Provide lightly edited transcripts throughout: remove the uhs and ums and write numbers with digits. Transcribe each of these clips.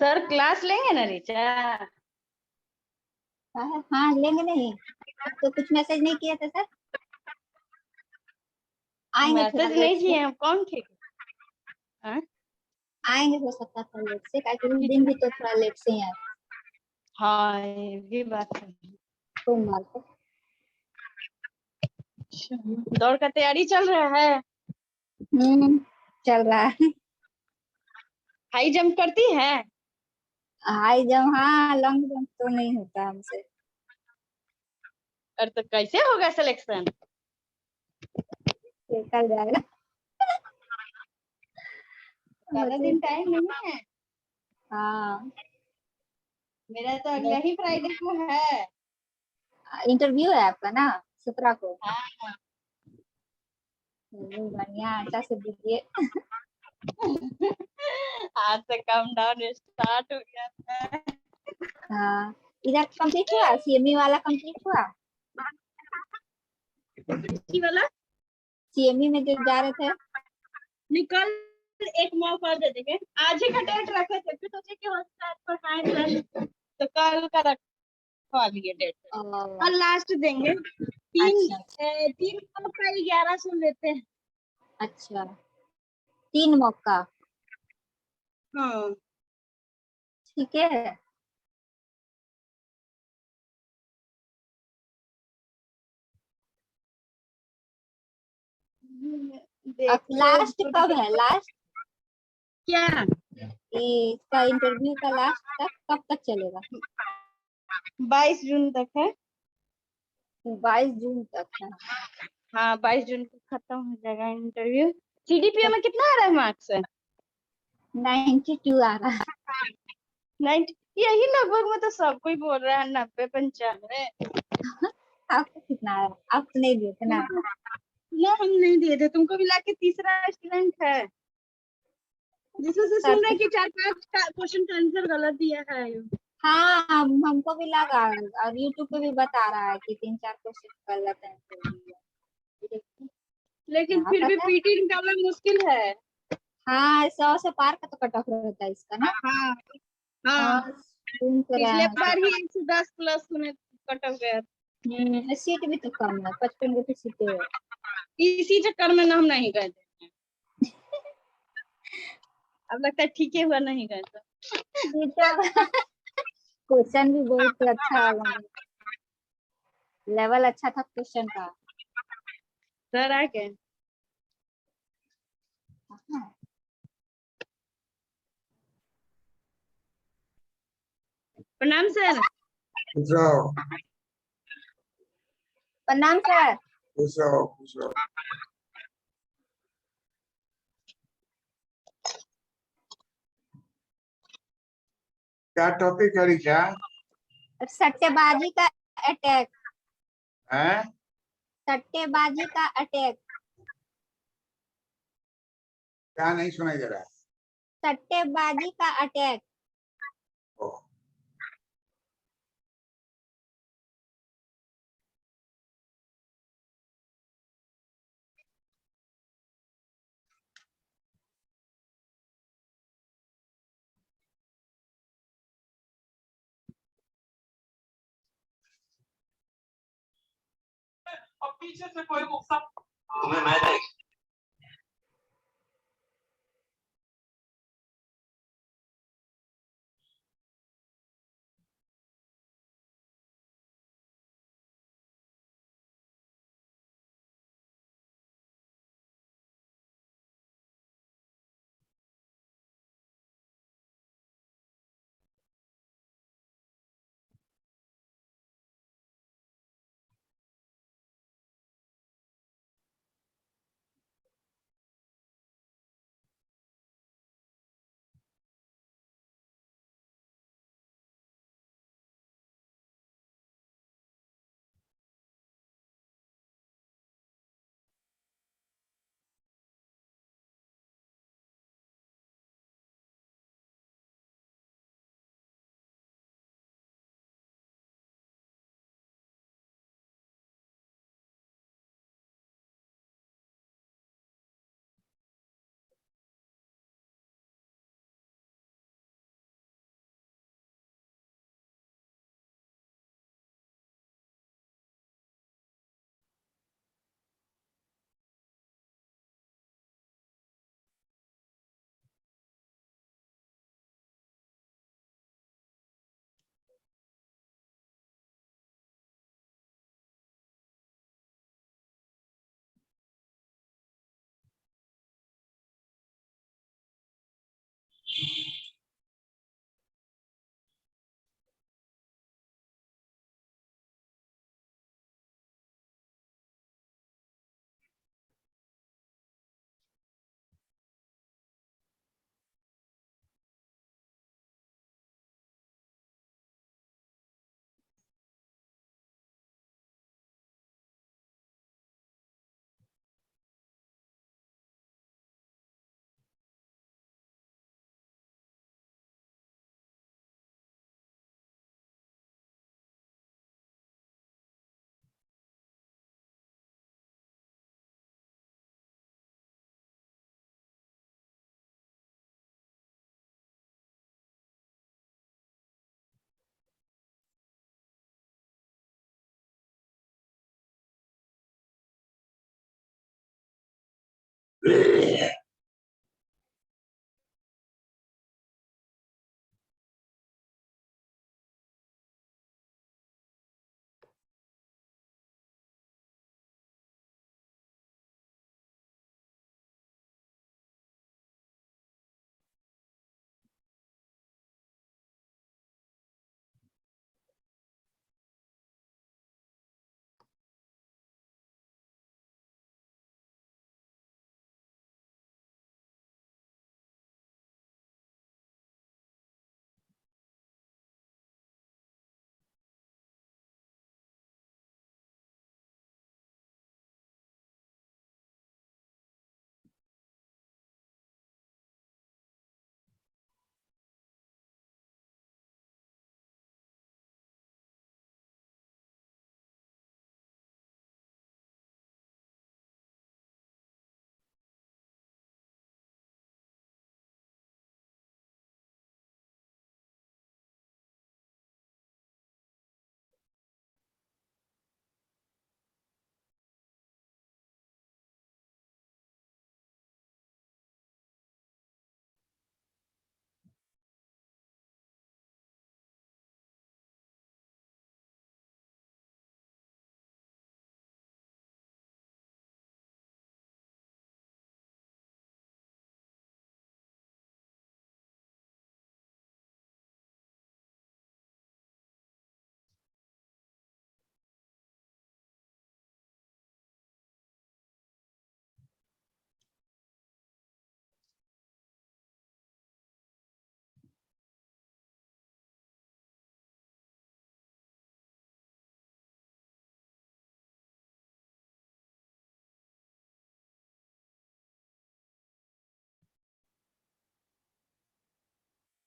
Sir class लेंगे ना रीचा? हाँ लेंगे नहीं। तो कुछ मैसेज नहीं किया था सर? आएंगे थोड़ा मैसेज लेट नहीं से। किए हम, कौन ठीक? हाँ आएंगे, हो सकता था लेट से, क्योंकि उस दिन भी तो थोड़ा लेट से ही आए हाँ, ये भी बात है। सोमवार को। दौड़ का तैयारी चल रहा है? चल रहा है। हाई जंप करती है? हाई जंप, हाँ, लॉन्ग जंप तो नहीं होता हमसे। और तो कैसे होगा सिलेक्शन? निकल जाएगा। ज्यादा दिन टाइम नहीं है। हाँ, मेरा तो अगला ही फ्राइडे को है। इंटरव्यू है आपका ना 17 को? हाँ। बढ़िया, अच्छा से दीजिए। आज से कम डाउन स्टार्ट हो गया था। हाँ, इधर कंप्लीट हुआ, सीएमई वाला कंप्लीट हुआ? वाला सीएमई में जो जा रहे थे। निकल, एक मौका और दे देंगे। आज ही का डेट रखे थे, फिर सोचे कि हो सकता है पढ़ाएं तो कल का रखवा लिए डेट। कल लास्ट देंगे। तीन अच्छा 1100 लेते हैं। अच्छा, 3 मौका। हाँ ठीक है। अब देखो लास्ट कब है, लास्ट क्या, इसका इंटरव्यू का लास्ट तक कब तक चलेगा? 22 जून तक है। 22 जून तक है। हाँ 22 जून को खत्म हो जाएगा इंटरव्यू। सीडीपीओ में कितना आ रहा है मार्क्स? 92 आ रहा है। 90, यही लगभग में तो सब कोई बोल रहा है, 90-95। आपको कितना आया? आप तो नहीं दिए थे ना? ना हम नहीं दिए थे, तुमको भी लाके तीसरा स्टूडेंट है जिसमें से सर सुन रहे तो, कि 4-5 क्वेश्चन का आंसर गलत दिया है। हाँ, हमको भी लगा, और यूट्यूब पे भी बता रहा है कि 3-4 क्वेश्चन गलत है तो देखिए, लेकिन क्या फिर भी पता। पीटी निकालना मुश्किल है। हाँ, 100 से पार का तो कट ऑफ रहता है इसका ना। हाँ हाँ, हाँ, सुन तो रहे पिछले हैं। बार ही 110 प्लस में कट ऑफ गया। सीट भी तो कम है, 55 की सीटें है। इसी चक्कर में ना हम नहीं गए थे। अब लगता है ठीक है हुआ नहीं गए तो। क्वेश्चन भी बहुत अच्छा वाला, लेवल अच्छा था क्वेश्चन का। सर आ गए। प्रणाम सर। जाओ प्रणाम सर। खुश रहो खुश रहो। क्या टॉपिक है रीचा? सट्टेबाजी का अटैक। हैं? सट्टेबाजी का अटैक। क्या नहीं सुनाई दे रहा है? सट्टेबाजी का अटैक। ओ, और पीछे से कोई वो सब तुम्हें मैं नहीं।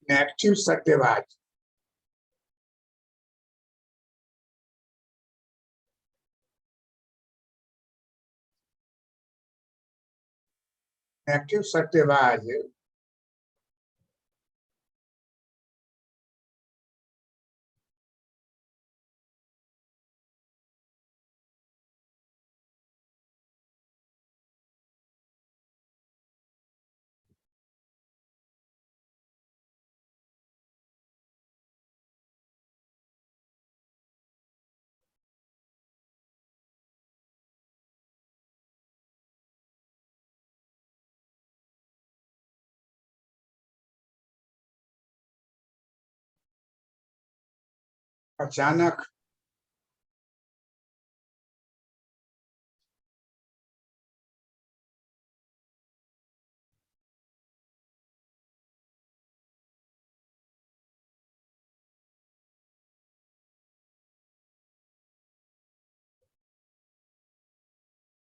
नेगेटिव सट्टेबाज। नेगेटिव सट्टेबाज अचानक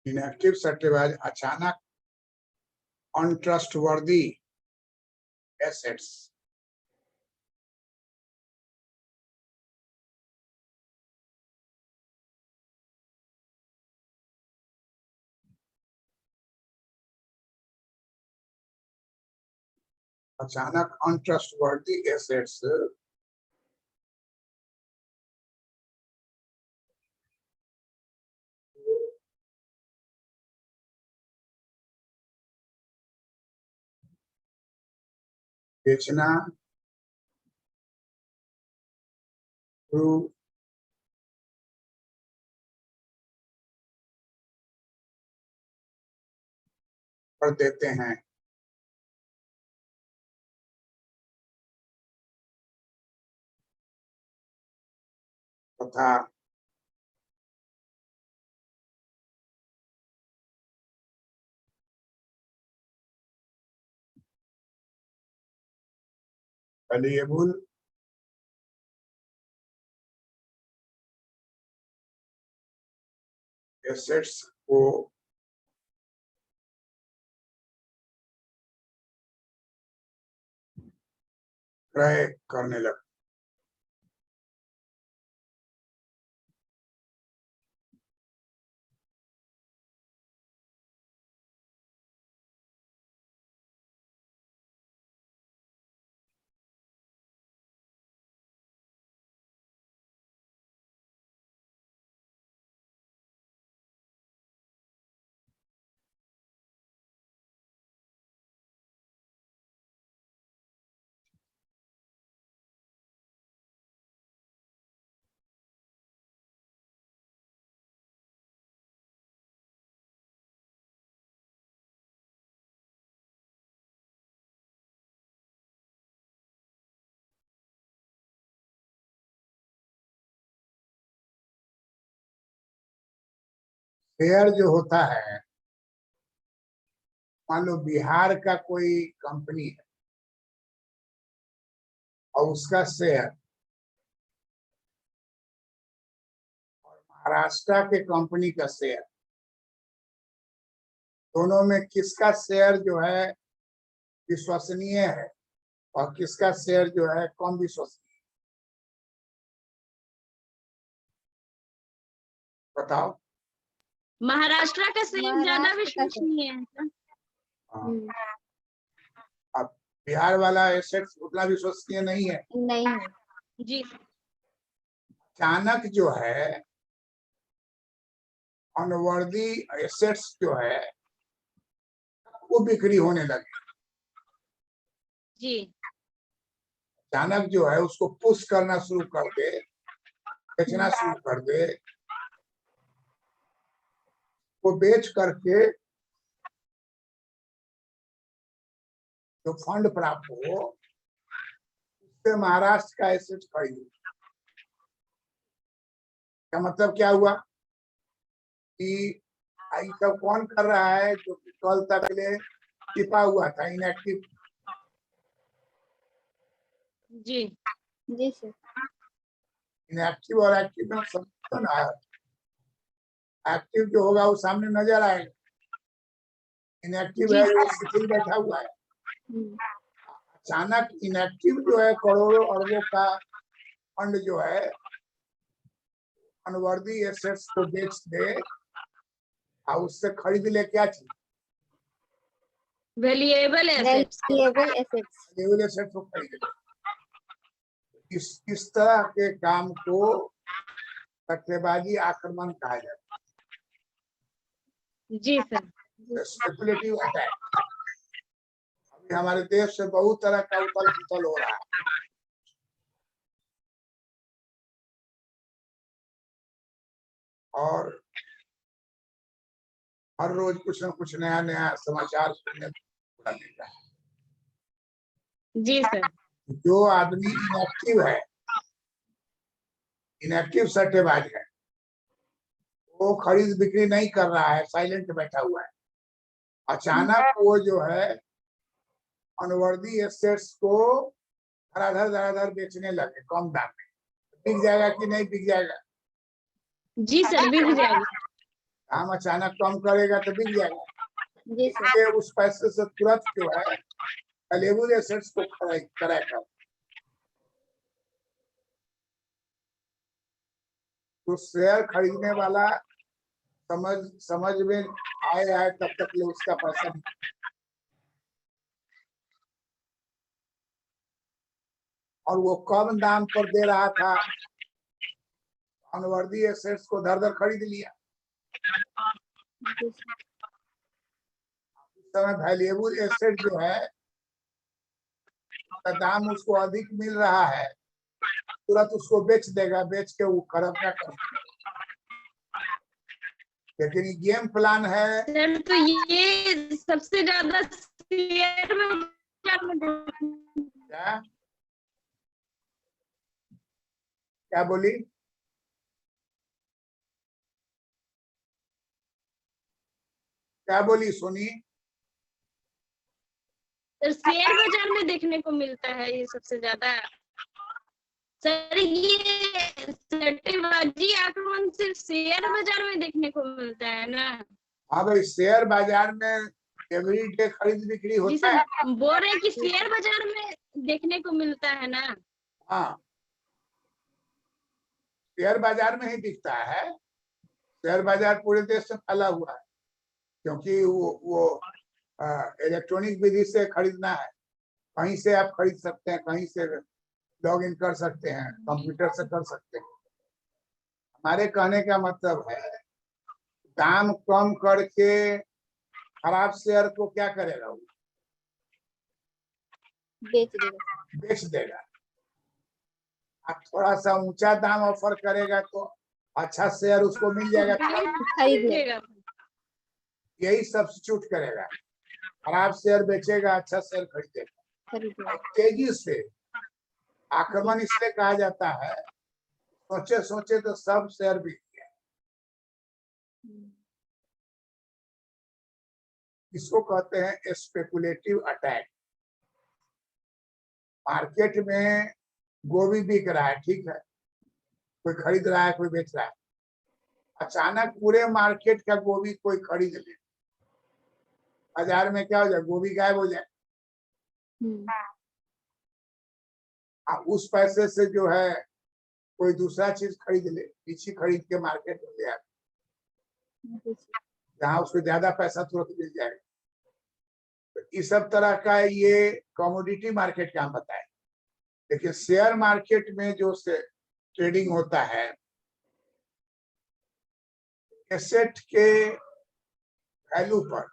इनएक्टिव सट्टेबाज अचानक अनट्रस्टवर्दी एसेट्स। अचानक अनट्रस्टवर्दी एसेट्स बेचना शुरू कर देते हैं। तथा वैल्यूएबल एसेट्स को क्रय करने लगे। शेयर जो होता है, मान लो बिहार का कोई कंपनी है और उसका शेयर, और महाराष्ट्र के कंपनी का शेयर, दोनों में किसका शेयर जो है विश्वसनीय है और किसका शेयर जो है कम विश्वसनीय? बताओ। महाराष्ट्र का शेयर ज्यादा महाराष्ट्र का विश्वसनीय है सर। हाँ। अब बिहार वाला एसेट्स उतना विश्वसनीय नहीं है। नहीं है। जी अचानक जो है अनवर्दी एसेट्स जो है वो बिक्री होने लगे। जी अचानक जो है उसको पुश करना शुरू कर दे, बेचना शुरू कर दे, वो बेच करके जो फंड प्राप्त हो उससे महाराष्ट्र का एसेट खरीदो। क्या मतलब क्या हुआ कि ये सब कौन कर रहा है जो कि कल तक के लिए छिपा हुआ था, इनएक्टिव। जी जी सर। इनएक्टिव और एक्टिव में समझो ना। एक्टिव जो होगा वो सामने नजर आएगा, इनएक्टिव है वो शिथिल बैठा हुआ है। अचानक इनएक्टिव जो है करोड़ों अरबों का फंड जो है अनवर्दी एसेट्स को बेच दे और उससे खरीद ले क्या चीज? Valuable assets. Valuable assets. Valuable assets को खरीद ले। इस तरह के काम को सट्टेबाजी आक्रमण कहा जाता जी सर। है, स्पेकुलेटिव अटैक। अभी हमारे देश से बहुत तरह का उथल पुथल हो रहा है और हर रोज कुछ न कुछ नया नया समाचार सुनने को मिलता है। जी सर। जो आदमी इनएक्टिव है, इनएक्टिव सट्टेबाज है, वो खरीद बिक्री नहीं कर रहा है, साइलेंट बैठा हुआ है। अचानक वो जो है अनवर्दी एसेट्स को धड़ाधड़ बेचने लगे कम दाम में। बिक जाएगा कि नहीं बिक जाएगा? जी सर बिक जाएगा। दाम अचानक कम करेगा तो बिक जाएगा। जी सर। इसलिए उस पैसे से तुरंत जो है वैल्यूएबल एसेट्स को क्रय कर, तो शेयर खरीदने वाला समझ में आए तब तक ले उसका पैसा नहीं। और वो कम दाम पर दे रहा था, अनवर्दी एसेट्स को धर धर खरीद लिया। इस समय वैल्यूएबल एसेट जो है का दाम उसको अधिक मिल रहा है, तुरंत उसको बेच देगा, बेच के वो खराब क्या करेगा। लेकिन ये गेम प्लान है। सर तो ये सबसे ज्यादा शेयर में क्या क्या बोली? क्या बोली सोनी? सर शेयर बाजार में देखने को मिलता है ये सबसे ज्यादा। सर ये सट्टेबाजी आक्रमण सिर्फ शेयर बाजार में देखने को मिलता है ना? हाँ भाई, शेयर बाजार में एवरीडे खरीद बिक्री जी होता है। सर, बोल रहे हैं कि शेयर बाजार में देखने को मिलता है ना? हाँ, शेयर बाजार में ही दिखता है। शेयर बाजार पूरे देश में फैला हुआ है, क्योंकि वो इलेक्ट्रॉनिक विधि से खरीदना है। कहीं से आप खरीद सकते हैं, कहीं से लॉग इन कर सकते हैं, कंप्यूटर से कर सकते हैं। हमारे कहने का मतलब है, दाम कम करके खराब शेयर को क्या करेगा? वो बेच देगा। बेच देगा। आप थोड़ा सा ऊंचा दाम ऑफर करेगा तो अच्छा शेयर उसको मिल जाएगा, खरीद लेगा। यही सब्स्टिट्यूट करेगा। खराब शेयर बेचेगा, अच्छा शेयर खरीदेगा। तेजी से आक्रमण इसलिए कहा जाता है, सोचे सोचे तो सब शेयर बिक गया। इसको कहते हैं स्पेकुलेटिव अटैक। मार्केट में गोभी बिक रहा है, ठीक है, कोई खरीद रहा है, कोई बेच रहा है। अचानक पूरे मार्केट का गोभी कोई खरीद ले, बाजार में क्या हो जाए? गोभी गायब हो जाए। उस पैसे से जो है कोई दूसरा चीज खरीद ले, लीची खरीद के मार्केट में ले आए, जहाँ उसको ज्यादा पैसा तुरंत मिल जाएगा। तो इस सब तरह का ये कमोडिटी मार्केट का हम बताए। लेकिन शेयर मार्केट में जो से ट्रेडिंग होता है, एसेट के वैल्यू पर,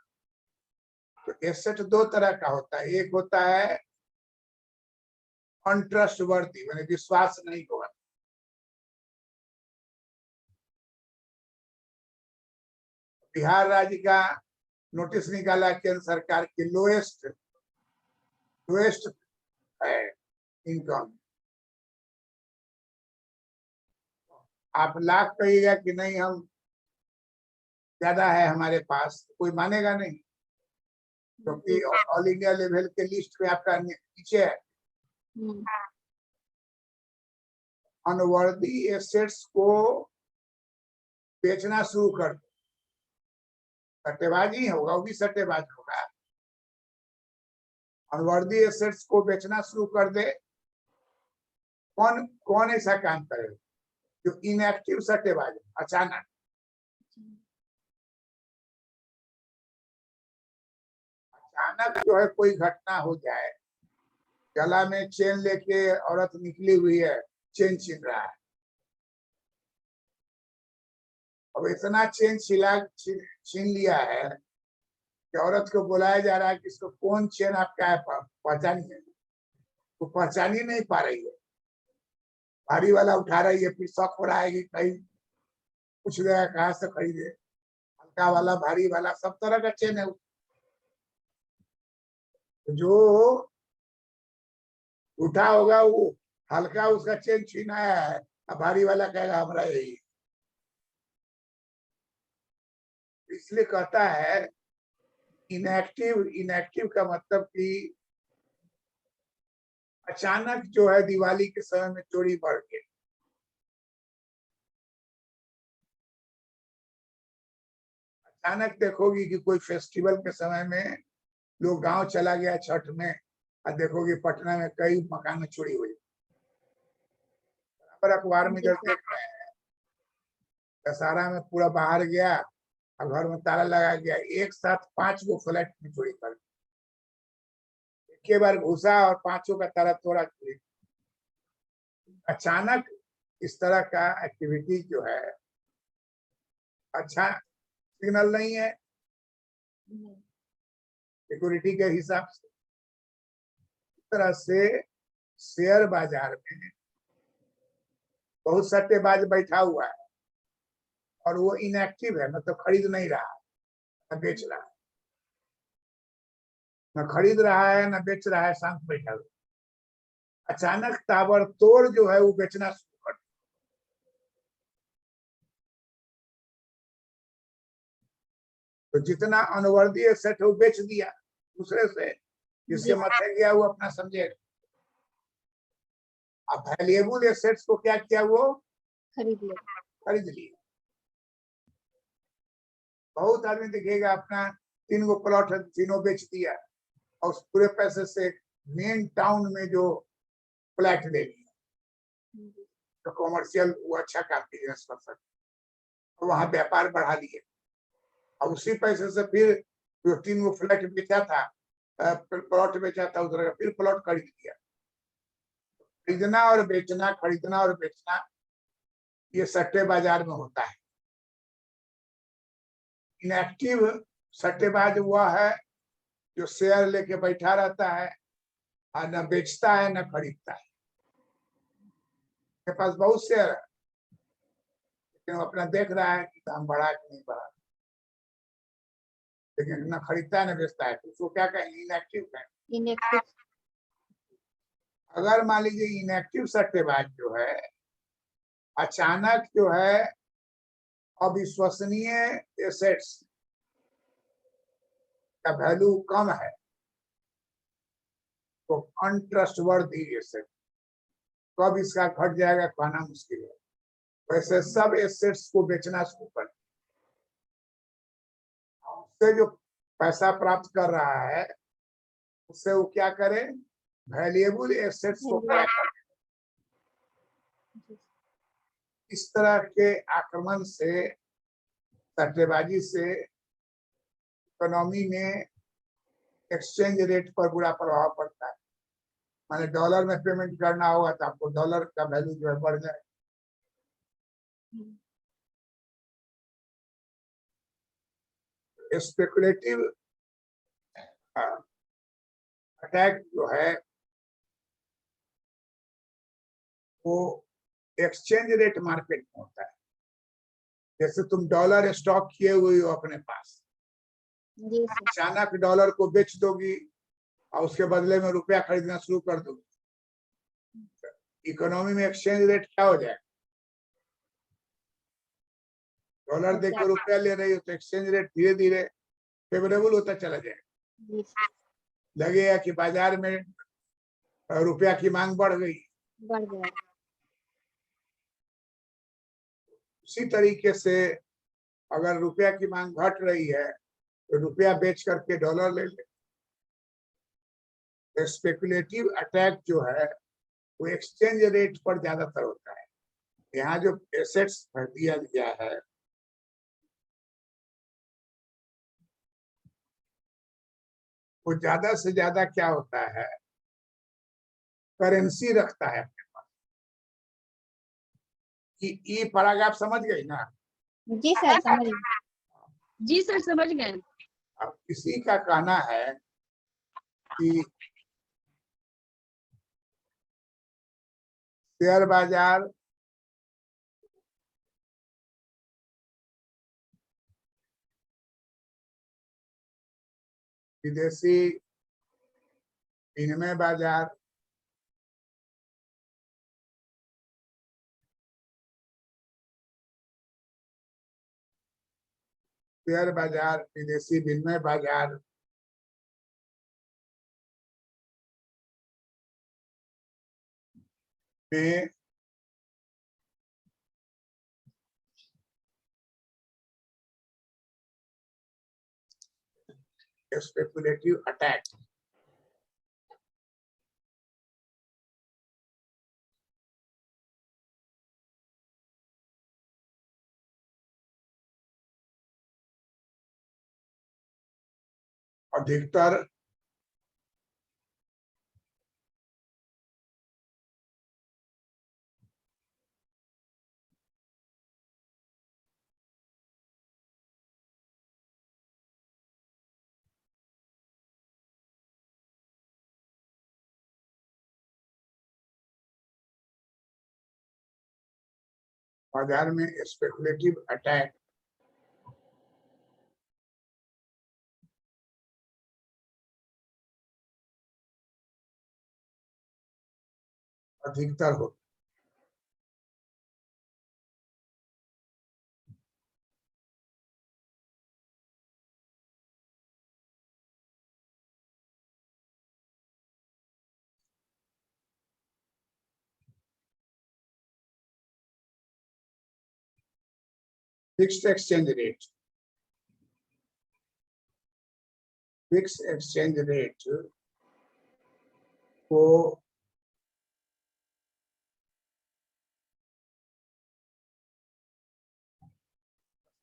तो एसेट दो तरह का होता है। एक होता है अनट्रस्टवर्दी, मैंने विश्वास नहीं होगा। बिहार राज्य का नोटिस निकाला केंद्र सरकार की लोएस्ट है इनकम। आप लाख कहिएगा कि नहीं हम ज्यादा है हमारे पास, कोई मानेगा नहीं, क्योंकि ऑल इंडिया लेवल के लिस्ट में आपका नीचे है। अनवर्दी एसेट्स को बेचना शुरू कर दो, सट्टेबाजी होगा, वो भी सट्टेबाज होगा। अनवर्दी एसेट्स को बेचना शुरू कर दे, कौन कौन ऐसा काम करेगा? जो इनएक्टिव सट्टेबाज अचानक जो है कोई घटना हो जाए, गला में चेन लेके औरत निकली हुई है, चेन छीन रहा है, अब इतना चेन छीन लिया है कि औरत को बुलाया जा रहा है कि इसको कौन चेन आपका है, पहचानिए। वो पहचान ही नहीं पा रही है। भारी वाला उठा रही है, फिर शौक हो रहा है कि कहीं पूछ गया कहाँ से खरीदे, हल्का वाला, भारी वाला, सब तरह का चेन है। जो उठा होगा वो हल्का उसका चेन छीनाया है, अब भारी वाला कहेगा हमारा यही। इसलिए कहता है इनएक्टिव का मतलब कि अचानक जो है दिवाली के समय में चोरी बढ़ गई, अचानक देखोगी कि कोई फेस्टिवल के समय में लोग गांव चला गया छठ में, और देखोगे पटना में कई मकान में चोरी हुई। पर अखबार में जब देख रहे हैं, दशहरा में पूरा बाहर गया और घर में ताला लगा गया, एक साथ 5 गो फ्लैट में चोरी कर, एक बार घुसा और 5 का ताला तोड़ा, चोरी। अचानक इस तरह का एक्टिविटी जो है अच्छा सिग्नल नहीं है सिक्योरिटी के हिसाब से। इस तरह से शेयर बाजार में बहुत सट्टेबाज बैठा हुआ है और वो इनएक्टिव है, मतलब खरीद नहीं रहा है न बेच रहा है, न खरीद रहा है न बेच रहा है, शांत बैठा हुआ। अचानक ताबड़तोड़ जो है वो बेचना शुरू कर, तो जितना अनवर्दी एसेट वो बेच दिया दूसरे से, जिसके मथे गया वो अपना समझेगा। अब वैल्यूएबल एसेट्स को क्या किया, वो खरीद लिया। खरीद लिए। बहुत आदमी दिखेगा अपना 3 गो प्लॉट है, तीनों बेच दिया और उस पूरे पैसे से मेन टाउन में जो फ्लैट ले लिया, तो कॉमर्शियल वो अच्छा काम बिजनेस कर सकते, तो वहां व्यापार बढ़ा लिए। और उसी पैसे से फिर जो 3 गो फ्लैट बेचा था, प्लॉट बेचा था, उस तरह फिर प्लॉट खरीद लिया। खरीदना और बेचना, खरीदना और बेचना, ये सट्टे बाजार में होता है। इनएक्टिव सट्टेबाज हुआ है जो शेयर लेके बैठा रहता है और न बेचता है न खरीदता है। के पास बहुत शेयर है लेकिन वो अपना देख रहा है कि दाम बढ़ा कि नहीं बढ़ा, लेकिन न खरीदता है न बेचता है, तो उसको क्या कहेंगे, इनएक्टिव कहेंगे। इनएक्टिव। अगर मान लीजिए इनएक्टिव सट्टेबाज जो है अचानक जो है अविश्वसनीय एसेट्स का वैल्यू कम है, तो अनट्रस्टवर्दी एसेट, कब इसका घट जाएगा कहना मुश्किल है। वैसे सब एसेट्स को बेचना शुरू कर, उससे जो पैसा प्राप्त कर रहा है उससे वो क्या करे, वैल्यूएबल एसेट्स को क्या करे। इस तरह के आक्रमण से, सट्टेबाजी से इकोनॉमी में एक्सचेंज रेट पर बुरा प्रभाव पड़ता है। माने डॉलर में पेमेंट करना होगा तो आपको डॉलर का वैल्यू जो है बढ़ जाए। स्पेकुलेटिव अटैक जो है वो एक्सचेंज रेट मार्केट में होता है। जैसे तुम डॉलर स्टॉक किए हुए हो अपने पास, जी सर। अचानक डॉलर को बेच दोगी और उसके बदले में रुपया खरीदना शुरू कर दोगी, इकोनॉमी में एक्सचेंज रेट क्या हो जाए, डॉलर देके रुपया ले रही हो तो एक्सचेंज रेट धीरे धीरे फेवरेबल होता चला जाएगा। जी सर। लगेगा कि बाजार में रुपया की मांग बढ़ गई। बढ़ गया। उसी तरीके से अगर रुपया की मांग घट रही है तो रुपया बेच करके डॉलर ले ले। स्पेकुलेटिव अटैक जो है वो एक्सचेंज रेट पर ज्यादातर होता है। यहाँ जो एसेट्स दिया गया है वो ज्यादा से ज्यादा क्या होता है, करेंसी रखता है अपने पास। ई पैराग्राफ समझ गई ना? जी सर समझ गए। जी सर समझ गए। अब किसी का कहना है कि शेयर बाजार विदेशी विनिमय बाजार शेयर बाजार विदेशी विनिमय बाजार में स्पेकुलेटिव अटैक अधिकतर बाजार में स्पेकुलेटिव अटैक अधिकतर होता है। Fixed exchange rate, fix exchange rate को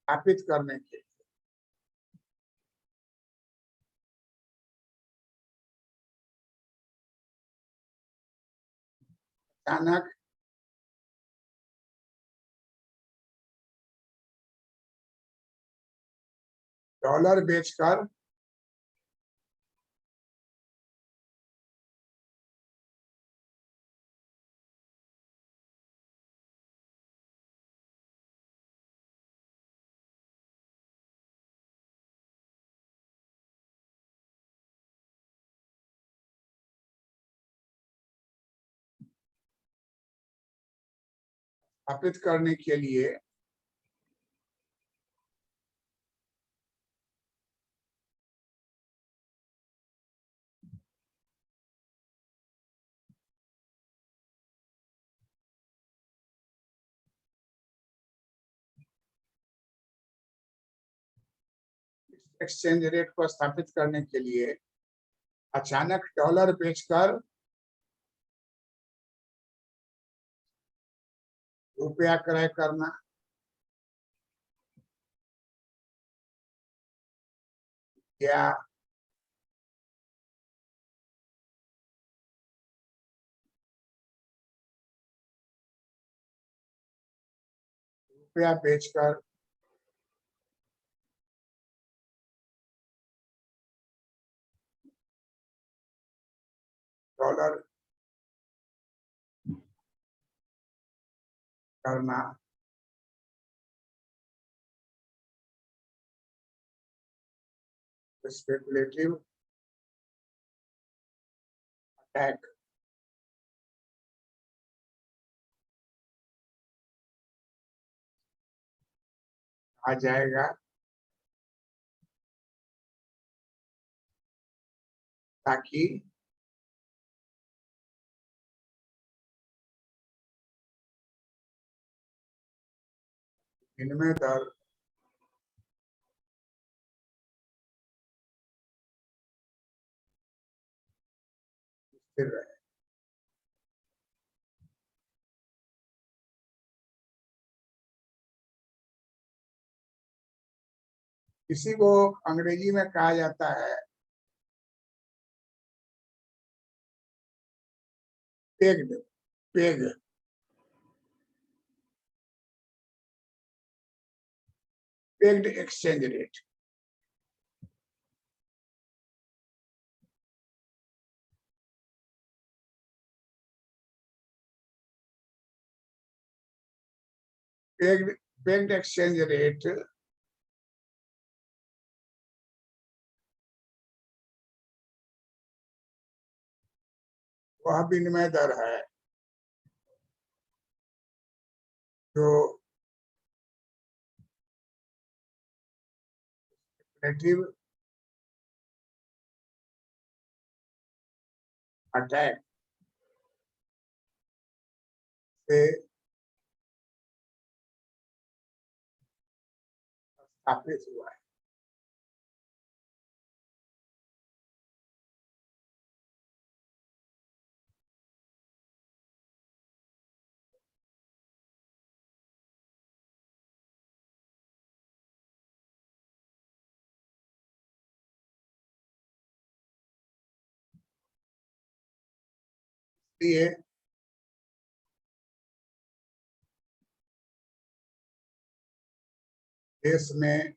स्थापित करने के लिए अचानक डॉलर बेचकर स्थापित करने के लिए एक्सचेंज रेट को स्थापित करने के लिए अचानक डॉलर बेचकर रुपया क्रय करना, या रुपया बेचकर डॉलर करना, स्पेकुलेटिव अटैक आ जाएगा, ताकि विनिमय दर स्थिर रहे। इसी को अंग्रेजी में कहा जाता है pegged, peg, pegged exchange rate. Pegged exchange rate वह विनिमय दर है जो स्पेकुलेटिव अटैक से स्थापित हुआ है। इसलिए देश में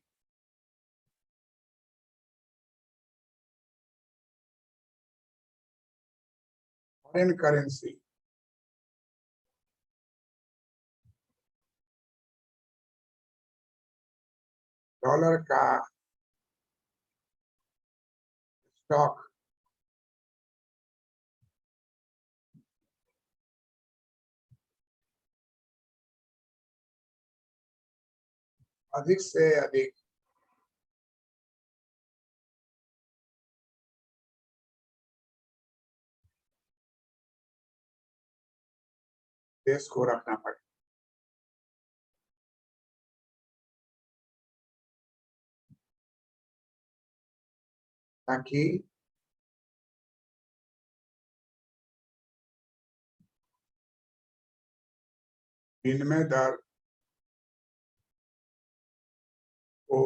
फॉरेन करेंसी डॉलर का स्टॉक अधिक से अधिक देश को रखना पड़ेगा। ताकि विनिमय दर को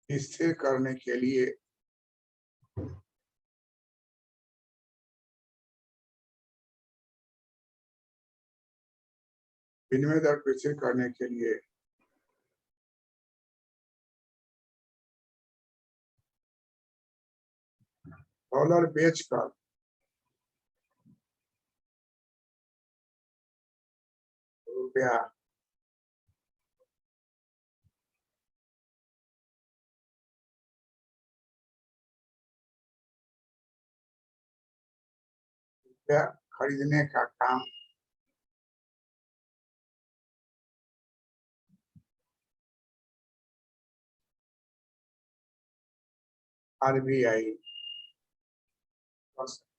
स्थिर करने के लिए विनिमय दर को स्थिर करने के लिए डॉलर बेचकर रुपया खरीदने का काम आरबीआई कर सकती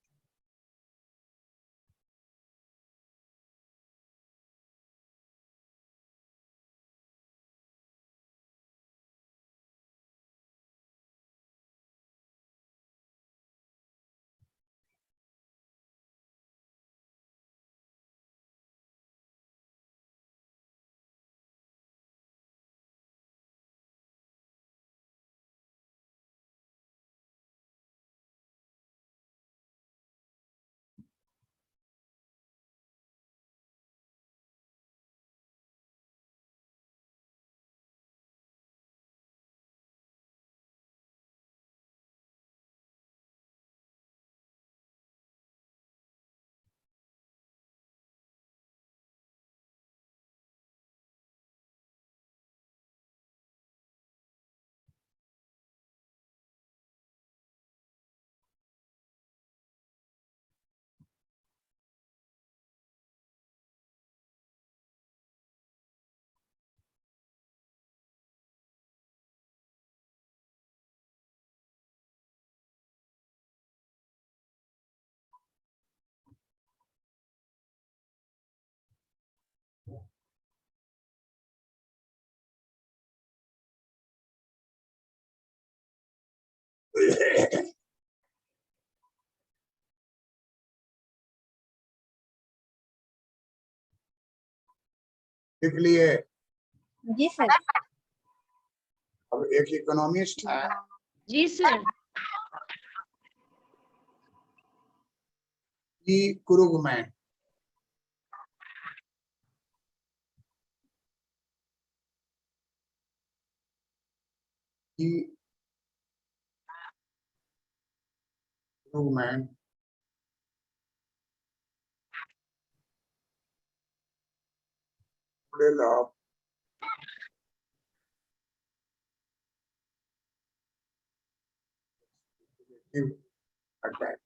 है। इसलिए जी सर। अब एक इकोनॉमिस्ट है जी सर। ई क्रूगमैन, ई क्रूगमैन मॉडल ऑफ अटैक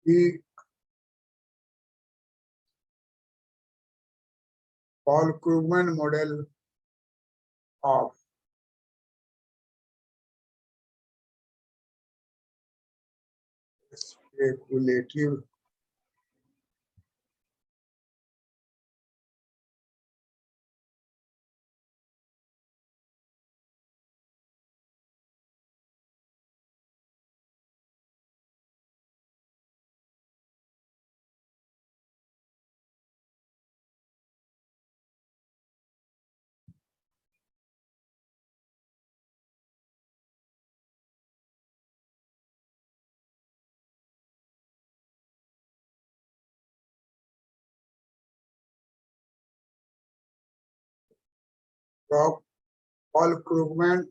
ई Paul Krugman model of speculative Rob Paul Krugman,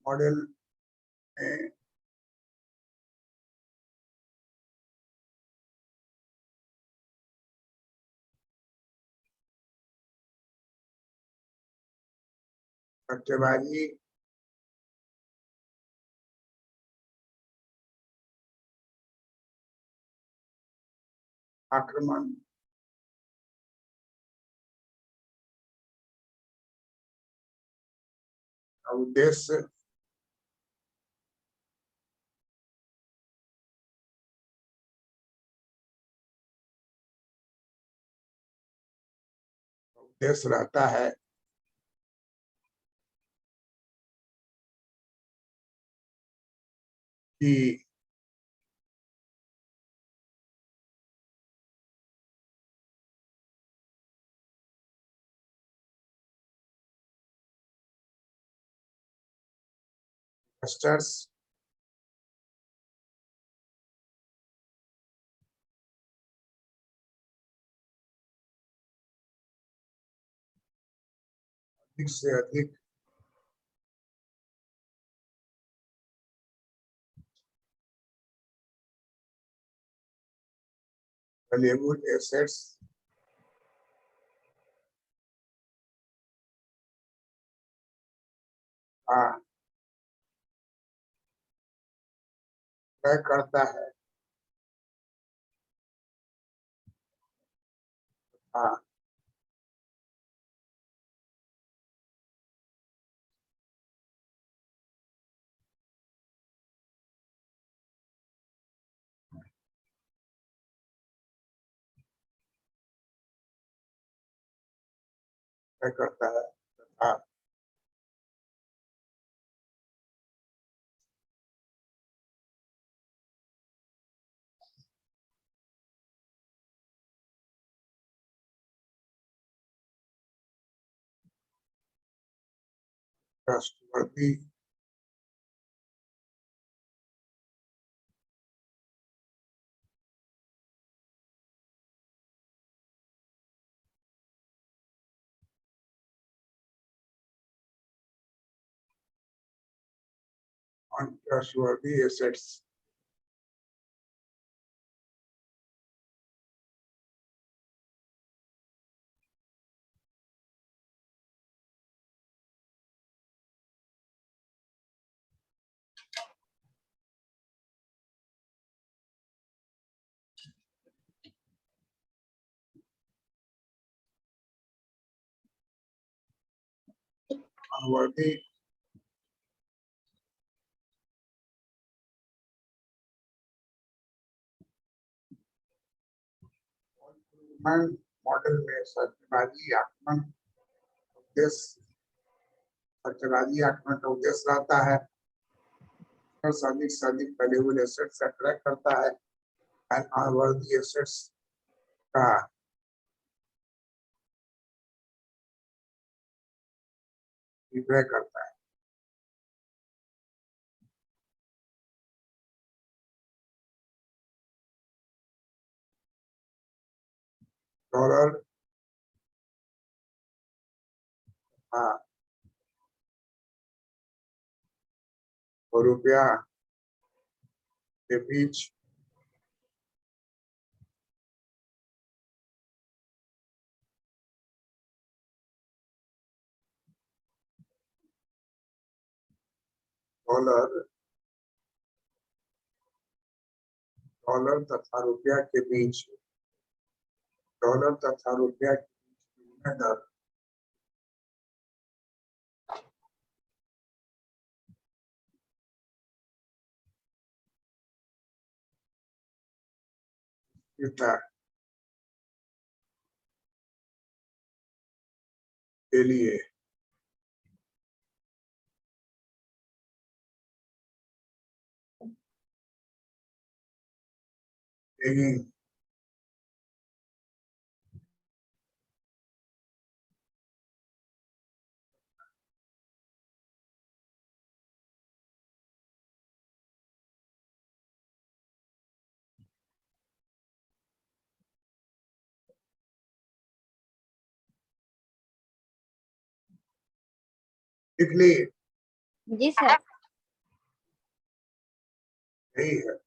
model में सट्टेबाजी, आक्रमण, का उद्देश्य रहता है कि इन्वेस्टर्स अधिक से अधिक वैल्यूएबल एसेट्स का क्रय करता है तथा क्रय करता है तथा trustworthy untrustworthy assets unworthy model में सट्टेबाजी आक्रमण उद्देश्य सट्टेबाजी आक्रमण का उद्देश्य रहता है अधिक से अधिक वैल्यूएबल एसेट्स का क्रय करता है एंड अनवर्दी एसेट्स का विक्रय करता है डॉलर और रुपया के बीच डॉलर डॉलर तथा रुपया के बीच डॉलर तथा रुपया के बीच विनिमय दर के लिए taking लिख ली? जी सर। यही है।